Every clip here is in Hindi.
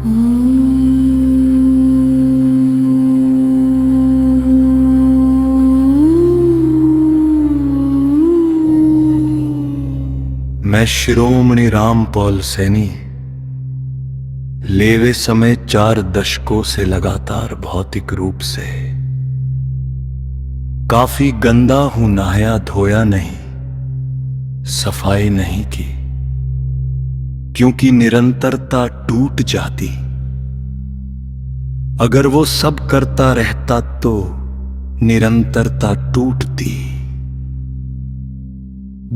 मैं शिरोमणि रामपॉल सैनी लेवे समय 4 दशकों से लगातार भौतिक रूप से काफी गंदा हूं, नहाया धोया नहीं, सफाई नहीं की, क्योंकि निरंतरता टूट जाती। अगर वो सब करता रहता तो निरंतरता टूटती।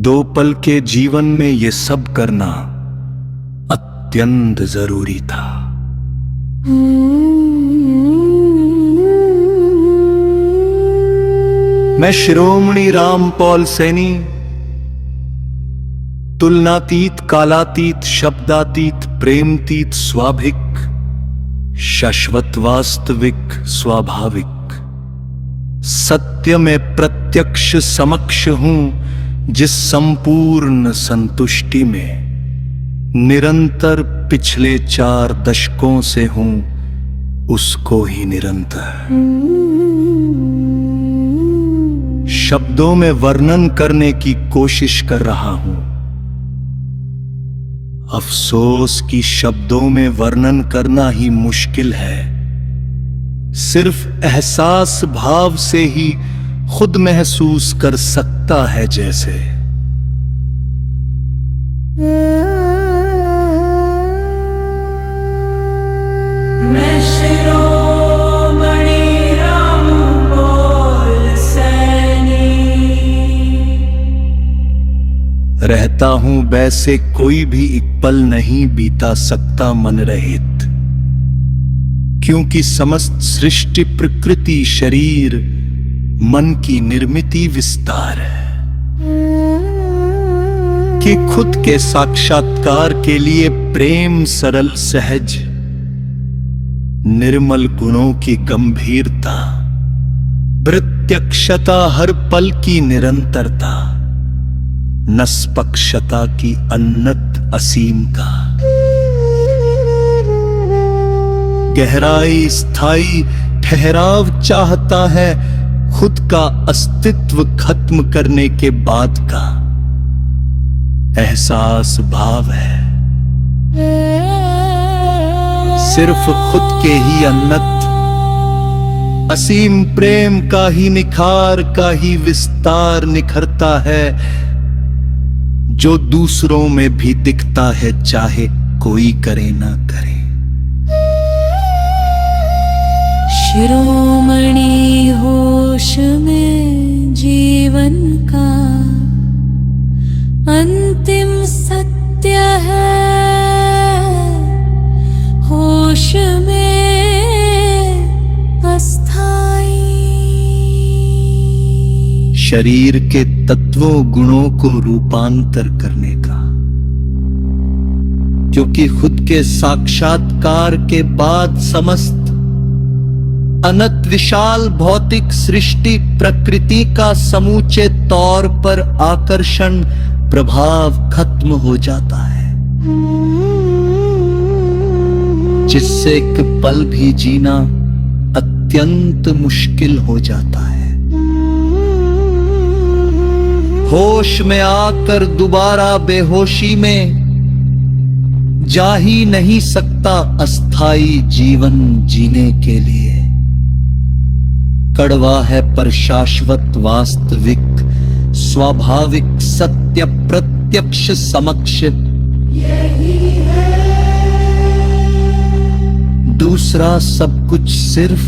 2 पल के जीवन में ये सब करना अत्यंत जरूरी था। मैं शिरोमणि रामपॉल सैनी तुलनातीत, कालातीत, शब्दातीत, प्रेमतीत, स्वाभिक, शाश्वत, वास्तविक, स्वाभाविक सत्य में प्रत्यक्ष समक्ष हूं, जिस संपूर्ण संतुष्टि में निरंतर पिछले 4 दशकों से हूं, उसको ही निरंतर शब्दों में वर्णन करने की कोशिश कर रहा हूं। अफसोस कि शब्दों में वर्णन करना ही मुश्किल है। सिर्फ एहसास भाव से ही खुद महसूस कर सकता है जैसे। मैं शिरोमणि रामपॉल सैनी रहता हूं वैसे कोई भी एक पल नहीं बीता सकता मन रहित, क्योंकि समस्त सृष्टि, प्रकृति, शरीर, मन की निर्मिति विस्तार है कि खुद के साक्षात्कार के लिए प्रेम, सरल, सहज, निर्मल गुणों की गंभीरता, प्रत्यक्षता, हर पल की निरंतरता, निष्पक्षता की अनंत असीमता, गहराई, स्थायी ठहराव चाहता है, खुद का अस्तित्व खत्म करने के बाद का एहसास भाव है। सिर्फ खुद के ही अनंत असीम प्रेम का ही निखार, का ही विस्तार निखरता है, जो दूसरों में भी दिखता है, चाहे कोई करे ना करे। शिरोमणि होश में जीवन का अंतिम सत्य है, होश में अस्थाई। शरीर के तत्वों, गुणों को रूपांतर करने का, क्योंकि खुद के साक्षात्कार के बाद समस्त अनंत विशाल भौतिक सृष्टि, प्रकृति का समूचे तौर पर आकर्षण प्रभाव खत्म हो जाता है, जिससे एक पल भी जीना अत्यंत मुश्किल हो जाता है। होश में आकर दोबारा बेहोशी में जा ही नहीं सकता अस्थाई जीवन जीने के लिए। कड़वा है पर शाश्वत, वास्तविक, स्वाभाविक, सत्य, प्रत्यक्ष, समक्ष यही है। दूसरा सब कुछ सिर्फ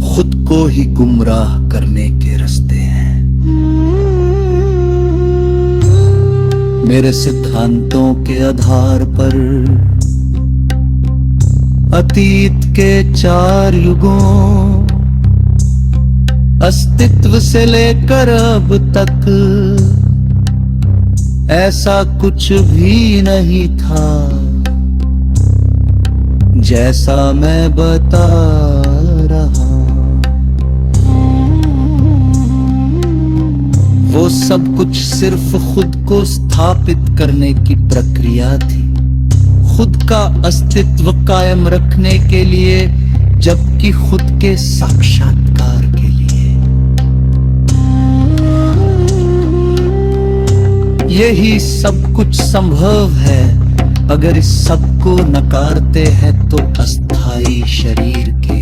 खुद को ही गुमराह करने के रास्ते हैं। मेरे सिद्धांतों के आधार पर अतीत के 4 युगों, अस्तित्व से लेकर अब तक ऐसा कुछ भी नहीं था जैसा मैं बता रहा। वो सब कुछ सिर्फ खुद को स्थापित करने की प्रक्रिया थी, खुद का अस्तित्व कायम रखने के लिए, जबकि खुद के साक्षात्कार के लिए। यही सब कुछ संभव है अगर इस सब को नकारते हैं तो अस्थाई शरीर के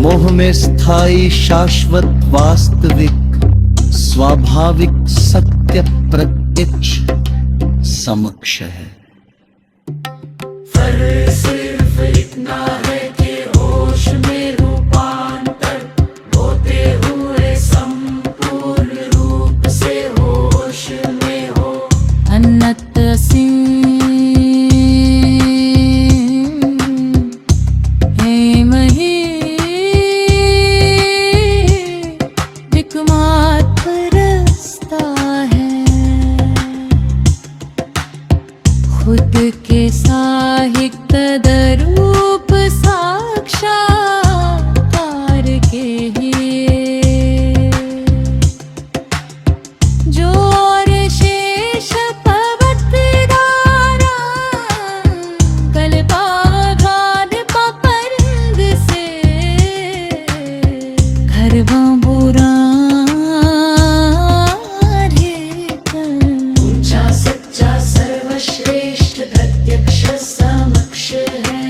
मोह में स्थायी शाश्वत वास्तविक स्वाभाविक सत्य प्रत्यक्ष समक्ष है। फर्क सिर्फ इतना है कि होश में रूपांतर होते हुए संपूर्ण रूप से होश में हो। अन्नत असीम है मही एकमात्र रास्ता है। खुद के साहिक तदरूप साक्षात्कार के लिए जो और शेष पवतदारा कल्पाघात पपरंग से घरवा बुरा ऊंचा सच्चा सर्वश्रेष्ठ प्रत्यक्ष समक्ष है।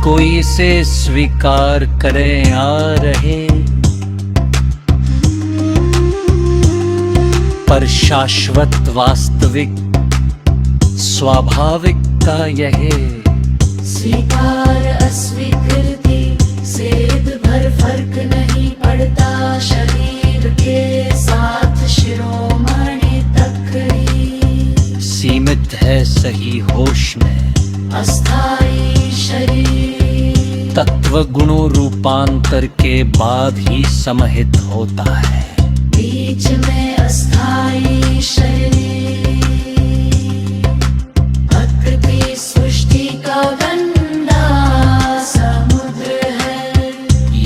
कोई इसे स्वीकार करे आ रहे, पर शाश्वत वास्तविक स्वाभाविक का यह स्वीकार अस्वीकृति से भर फर्क नहीं पड़ता। शरीर के साथ शिरोमणि तक ही सीमित है सही होश में। अस्थाई शरीर तत्व गुणों रूपांतर के बाद ही समाहित होता है। बीच में अस्थाई शरीर प्रकृति सृष्टि का गंदा समुद्र है।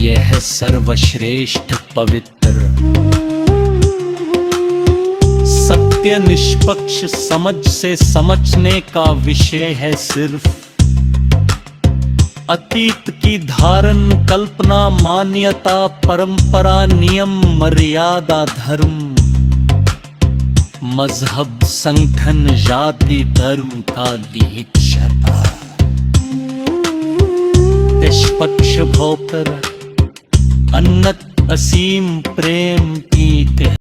यह सर्वश्रेष्ठ पवित्र सत्य निष्पक्ष समझ से समझने का विषय है। सिर्फ अतीत की धारण कल्पना मान्यता परंपरा नियम मर्यादा धर्म मजहब संगठन जाति धर्म का दीक्षता निष्पक्ष भोकर अनंत असीम प्रेम की